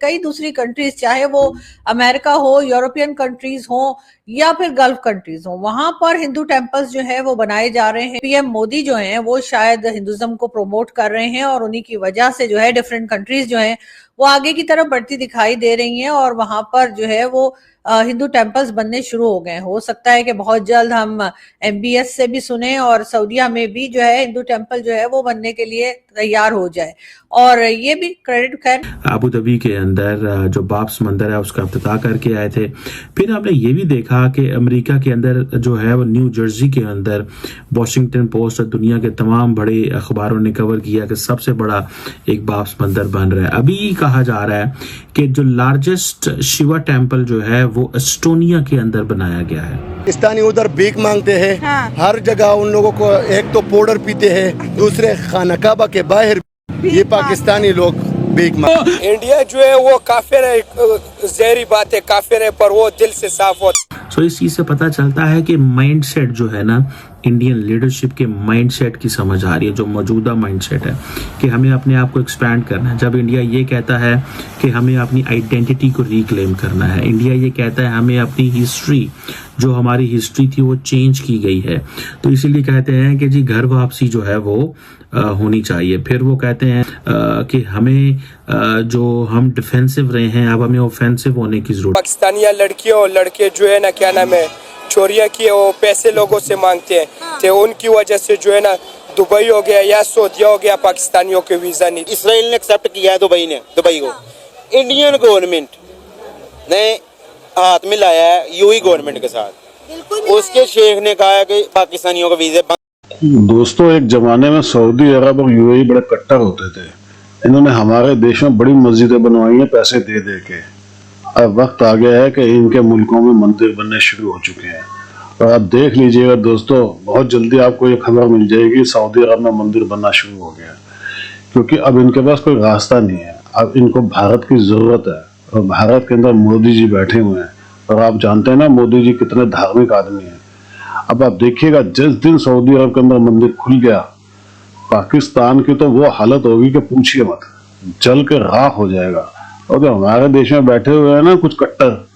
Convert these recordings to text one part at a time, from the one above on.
कई दूसरी कंट्रीज, चाहे वो अमेरिका हो, यूरोपियन कंट्रीज हो या फिर गल्फ कंट्रीज हो, वहां पर हिंदू टेम्पल्स जो है वो बनाए जा रहे हैं। पीएम मोदी जो हैं वो शायद हिंदुज्म को प्रमोट कर रहे हैं और उन्हीं की वजह से जो है डिफरेंट कंट्रीज जो हैं वो आगे की तरफ बढ़ती दिखाई दे रही हैं और वहां पर जो है वो हिंदू टेम्पल्स बनने शुरू हो गए। हो सकता है कि बहुत जल्द हम एमबीएस से भी सुने और सऊदीया में भी जो है हिंदू टेम्पल जो है वो बनने के लिए तैयार हो जाए। और ये भी क्रेडिट खैर अबू धाबी के अंदर जो बाब्स मंदिर है उसका इफ्तिताह करके आए थे। फिर हमने ये भी देखा कि अमेरिका के अंदर जो है वो न्यू जर्सी के अंदर वॉशिंगटन पोस्ट और दुनिया के तमाम बड़े अखबारों ने कवर किया कि सबसे बड़ा एक बाब्स मंदिर बन रहा है। अभी कहा जा रहा है कि जो लार्जेस्ट शिवा टेम्पल जो है वो एस्टोनिया के अंदर बनाया गया है। पाकिस्तानी उधर भीख मांगते हैं। हाँ। हर जगह उन लोगों को एक तो पाउडर पीते हैं, दूसरे खाना काबा के बाहर ये पाकिस्तानी लोग भीख मांगते। इंडिया जो है वो काफिर है, जहरी बात है, काफिर है, पर वो दिल से साफ होता। सो इस चीज से पता चलता है कि माइंडसेट जो है ना, इंडियन लीडरशिप के माइंडसेट की समझ आ रही है। जो मौजूदा माइंडसेट है कि हमें अपने आप को एक्सपैंड करना है। जब इंडिया ये कहता है कि हमें अपनी आइडेंटिटी को रिक्लेम करना है, इंडिया ये कहता है हमें अपनी हिस्ट्री, जो हमारी हिस्ट्री थी वो चेंज की गई है, तो इसीलिए कहते हैं कि जी घर वापसी जो है वो होनी चाहिए। फिर वो कहते हैं कि हमें जो हम डिफेंसिव रहे हैं अब हमें ऑफेंसिव होने की जरूरत। पाकिस्तानी लड़कियों और लड़के जो है ना, क्या नाम है, चोरियां किए, वो पैसे लोगों से मांगते हैं। तो उनकी वजह से जो है ना दुबई हो गया या सऊदीया हो गया, पाकिस्तानियों के वीजा नहीं। इसराइल ने एक्सेप्ट किया है दुबई को। इंडियन गवर्नमेंट ने हाथ मिलाया है यूएई गवर्नमेंट के साथ। उसके शेख ने कहा है कि पाकिस्तानियों का वीजा। दोस्तों, एक जमाने में सऊदी अरब और यूएई बड़े कट्टर होते थे। इन्होंने हमारे देश में बड़ी मस्जिदें बनवाई हैं पैसे दे दे के। अब वक्त आ गया है कि इनके मुल्कों में मंदिर बनने शुरू हो चुके हैं। और आप देख लीजिएगा दोस्तों, बहुत जल्दी आपको ये खबर मिल जाएगी सऊदी अरब में मंदिर बनना शुरू हो गया। क्योंकि अब इनके पास कोई रास्ता नहीं है। अब इनको भारत की जरूरत है और भारत के अंदर मोदी जी बैठे हुए हैं। और आप जानते हैं ना मोदी जी कितने धार्मिक आदमी हैं। अब आप देखिएगा जिस दिन सऊदी अरब के अंदर मंदिर खुल गया, पाकिस्तान की तो वो हालत होगी कि पूछिए मत, जल के राख हो जाएगा। और जो हमारे देश में बैठे हुए हैं ना कुछ कट्टर,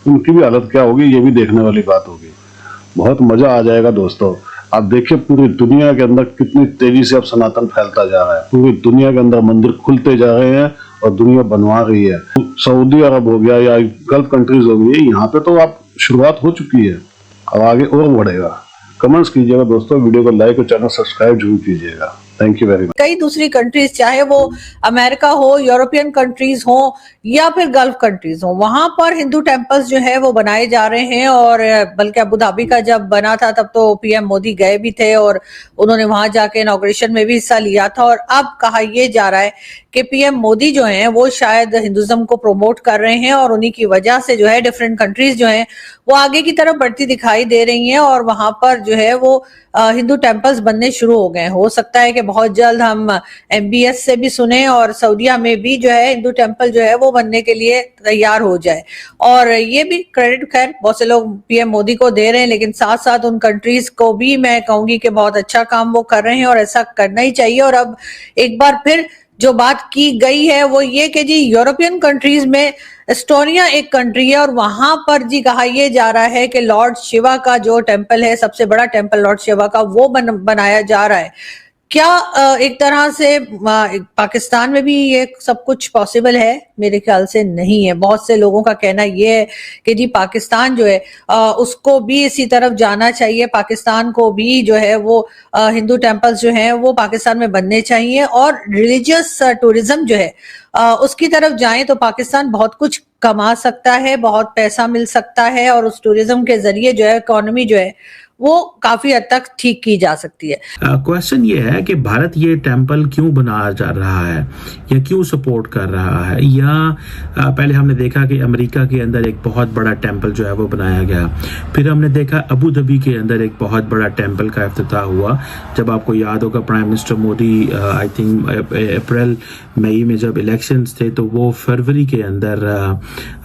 उनकी भी हालत क्या होगी ये भी देखने वाली बात होगी। बहुत मजा आ जाएगा दोस्तों। आप देखिए पूरी दुनिया के अंदर कितनी तेजी से अब सनातन फैलता जा रहा है। पूरी दुनिया के अंदर मंदिर खुलते जा रहे हैं और दुनिया बनवा रही है। सऊदी अरब हो गया या गल्फ कंट्रीज हो गई, यहाँ पे तो आप शुरुआत हो चुकी है, अब आगे और बढ़ेगा। कमेंट्स कीजिएगा दोस्तों, वीडियो को लाइक और चैनल सब्सक्राइब जरूर कीजिएगा। Thank you very much. कई दूसरी कंट्रीज, चाहे वो अमेरिका हो, यूरोपियन कंट्रीज हो या फिर गल्फ कंट्रीज हो, वहां पर हिंदू टेम्पल्स जो है वो बनाए जा रहे हैं। और बल्कि अबू धाबी का जब बना था तब तो पीएम मोदी गए भी थे और उन्होंने वहां जाके इनॉग्रेशन में भी हिस्सा लिया था। और अब कहा यह जा रहा है कि पीएम मोदी जो हैं वो शायद हिंदुज्म को प्रमोट कर रहे हैं और उन्हीं की वजह से जो है डिफरेंट कंट्रीज जो हैं वो आगे की तरफ बढ़ती दिखाई दे रही हैं और वहां पर जो है वो हिंदू टेम्पल्स बनने शुरू हो गए। हो सकता है कि बहुत जल्द हम एमबीएस से भी सुने और सऊदीया में भी जो है हिंदू टेम्पल जो है वो बनने के लिए तैयार हो जाए। और ये भी क्रेडिट खैर बहुत से लोग पीएम मोदी को दे रहे हैं, लेकिन साथ साथ उन कंट्रीज को भी मैं कहूंगी कि बहुत अच्छा काम वो कर रहे हैं और ऐसा करना ही चाहिए। और अब एक बार फिर जो बात की गई है वो ये कि जी यूरोपियन कंट्रीज में एस्टोनिया एक कंट्री है और वहां पर जी कहा यह जा रहा है कि लॉर्ड शिवा का जो टेम्पल है, सबसे बड़ा टेम्पल लॉर्ड शिवा का, वो बनाया जा रहा है। क्या एक तरह से पाकिस्तान में भी ये सब कुछ पॉसिबल है? मेरे ख्याल से नहीं है। बहुत से लोगों का कहना ये है कि जी पाकिस्तान जो है उसको भी इसी तरफ जाना चाहिए। पाकिस्तान को भी जो है वो हिंदू टेम्पल्स जो हैं वो पाकिस्तान में बनने चाहिए और रिलीजियस टूरिज्म जो है उसकी तरफ जाएं तो पाकिस्तान बहुत कुछ कमा सकता है, बहुत पैसा मिल सकता है और उस टूरिज्म के जरिए जो है इकोनॉमी जो है वो काफी हद तक ठीक की जा सकती है। क्वेश्चन ये है कि भारत ये टेम्पल क्यों बना जा रहा है या क्यों सपोर्ट कर रहा है। या पहले हमने देखा कि अमेरिका के अंदर एक बहुत बड़ा टेम्पल जो है वो बनाया गया। फिर हमने देखा अबू धाबी के अंदर एक बहुत बड़ा टेम्पल का इफ्तिताह हुआ। जब आपको याद होगा prime minister Modi I think अप्रैल मई में जब इलेक्शंस थे तो वो फरवरी के अंदर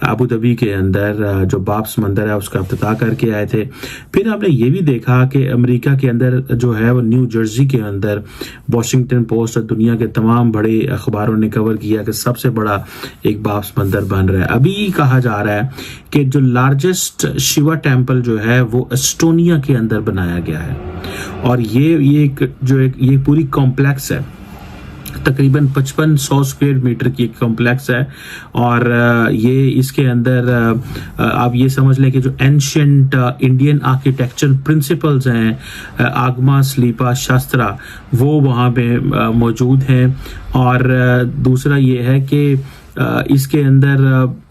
अबू धाबी के अंदर जो बाब्स मंदिर है उसका इफ्तिताह करके आए थे। फिर हमने ये भी भी देखा कि अमेरिका के अंदर जो है वो न्यू जर्सी के अंदर वॉशिंगटन पोस्ट और दुनिया के तमाम बड़े अखबारों ने कवर किया कि सबसे बड़ा एक बाप्स मंदिर बन रहा है। अभी कहा जा रहा है कि जो लार्जेस्ट शिवा टेम्पल जो है वो एस्टोनिया के अंदर बनाया गया है, और ये पूरी कॉम्प्लेक्स है, तकरीबन 5500 स्क्वायर मीटर की एक कॉम्प्लेक्स है। और ये इसके अंदर आप ये समझ लें कि जो एंशियंट इंडियन आर्किटेक्चर प्रिंसिपल्स हैं, आगमा स्लीपा शास्त्रा, वो वहाँ पे मौजूद हैं। और दूसरा ये है कि इसके अंदर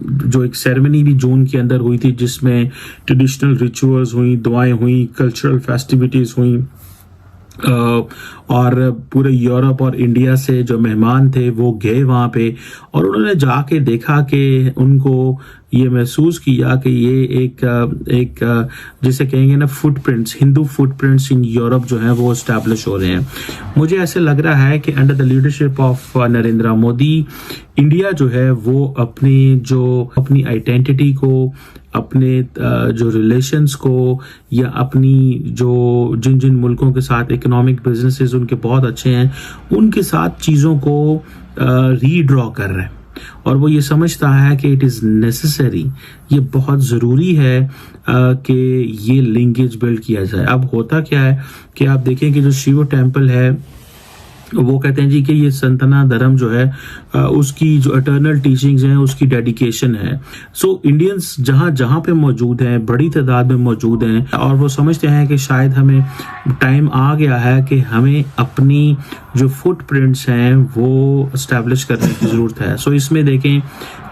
जो एक सेरेमनी भी जून के अंदर हुई थी जिसमें ट्रेडिशनल रिचुअल्स हुई, दुआएं हुई, कल्चरल फेस्टिविटीज हुई, और पूरे यूरोप और इंडिया से जो मेहमान थे वो गए वहाँ पे, और उन्होंने जाके देखा कि उनको ये महसूस किया कि ये एक जिसे कहेंगे ना footprints, Hindu footprints in Europe जो है वो एस्टैब्लिश हो रहे हैं। मुझे ऐसे लग रहा है कि under the leadership of Narendra Modi, India जो है वो अपनी आइडेंटिटी को, अपने जो रिलेशंस को, या अपनी जो जिन मुल्कों के साथ इकोनॉमिक बिजनेसेस उनके बहुत अच्छे हैं, उनके साथ चीज़ों को रीड्रॉ कर रहे हैं। और वो ये समझता है कि इट इज़ नेसेसरी, ये बहुत ज़रूरी है कि ये लिंकेज बिल्ड किया जाए। अब होता क्या है कि आप देखें कि जो शिव टेम्पल है वो कहते हैं जी कि ये सनातन धर्म जो है उसकी जो इटर्नल टीचिंग्स हैं उसकी डेडिकेशन है। सो इंडियंस जहाँ जहाँ पे मौजूद हैं, बड़ी तादाद में मौजूद हैं, और वो समझते हैं कि शायद हमें टाइम आ गया है कि हमें अपनी जो फुटप्रिंट्स हैं वो एस्टैब्लिश करने की ज़रूरत है। सो इसमें देखें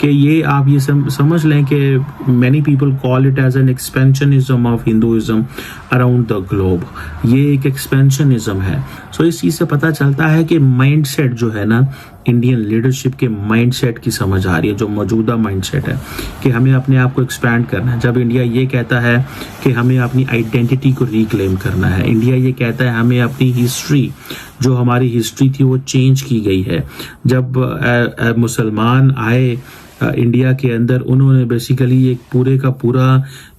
कि ये आप ये समझ लें कि many people call it as an expansionism of Hinduism around the globe. ये एक एक्सपेंशनिज्म है। सो इस चीज़ से पता चलता है कि माइंडसेट जो है ना, इंडियन लीडरशिप के माइंडसेट की समझ आ रही है, जो मौजूदा माइंडसेट है कि हमें अपने आप को एक्सपैंड करना है। जब इंडिया ये कहता है कि हमें अपनी आइडेंटिटी को रिक्लेम करना है, इंडिया ये कहता है हमें अपनी हिस्ट्री, जो हमारी हिस्ट्री थी वो चेंज की गई है। जब मुसलमान आए इंडिया के अंदर, उन्होंने बेसिकली एक पूरे का पूरा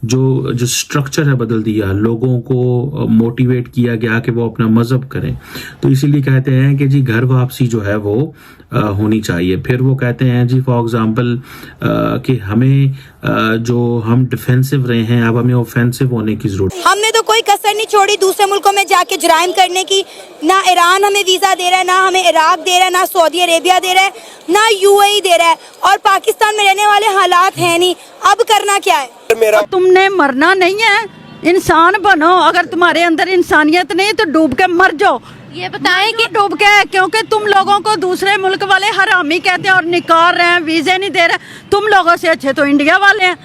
जो स्ट्रक्चर है बदल दिया, लोगों को मोटिवेट किया गया कि वो अपना मजहब करें। तो इसीलिए कहते हैं कि जी घर वापसी जो है वो होनी चाहिए। फिर वो कहते हैं जी फॉर एग्जांपल कि हमें जो हम डिफेंसिव रहे हैं अब हमें ऑफेंसिव होने की जरूरत है। हमने तो कोई कसर नहीं छोड़ी दूसरे मुल्कों में जाके जुराइम करने की। ना ईरान हमें वीजा दे रहा है, ना हमें इराक दे रहा है, ना सऊदी अरेबिया दे रहा है, ना यूएई दे रहा है, और पाकिस्तान में रहने वाले हालात हैं नहीं। अब करना क्या है? तुमने मरना नहीं है, इंसान बनो। अगर तुम्हारे अंदर इंसानियत नहीं तो डूब के मर जाओ। ये बताएं कि डूब के, क्योंकि तुम लोगों को दूसरे मुल्क वाले हरामी कहते हैं और निकाल रहे हैं, वीजे नहीं दे रहे। तुम लोगों से अच्छे तो इंडिया वाले हैं,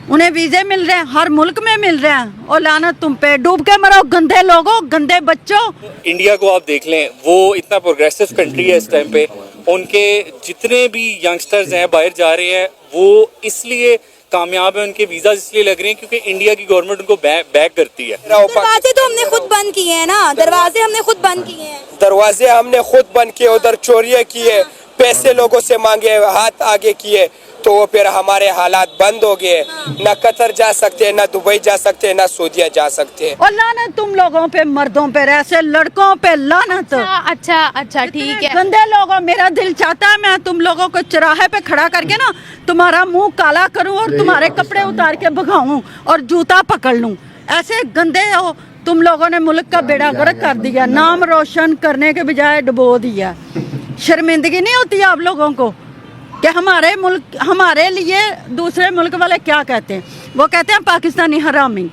उन्हें वीजे मिल रहे हैं, हर मुल्क में मिल रहे हैं। और लानत तुम पे, डूब के मरो गंदे लोगों, गंदे बच्चों। इंडिया को आप देख लें, वो इतना प्रोग्रेसिव कंट्री है इस टाइम पे। उनके जितने भी यंगस्टर्स हैं बाहर जा रहे हैं, वो इसलिए कामयाब है, उनके वीजा इसलिए लग रहे हैं क्योंकि इंडिया की गवर्नमेंट उनको बैक करती है। दरवाजे तो हमने खुद बंद किए हैं ना, दरवाजे हमने खुद बंद किए हैं। दरवाजे हमने खुद बंद किए, उधर चोरियां किए, पैसे लोगों से मांगे, हाथ आगे किए, तो वो फिर हमारे हालात बंद हो गए। ना कतर जा सकते, ना दुबई जा सकते, ना सऊदीया जा सकते। और लानत तुम लोगों पे, मर्दों पे, ऐसे लड़कों पे लानत। अच्छा ठीक है। गंदे लोगों, मेरा दिल चाहता है मैं तुम लोगों को चौराहे पे खड़ा करके ना तुम्हारा मुंह काला करूं और तुम्हारे कपड़े उतार के भगाऊं और जूता पकड़ लूं। ऐसे गंदे हो तुम लोगों ने, मुल्क का बेड़ा गर्क कर दिया, नाम रोशन करने के बजाय डुबो दिया। शर्मिंदगी नहीं होती आप लोगों को कि हमारे लिए दूसरे मुल्क वाले क्या कहते हैं? वो कहते हैं पाकिस्तानी हरामी।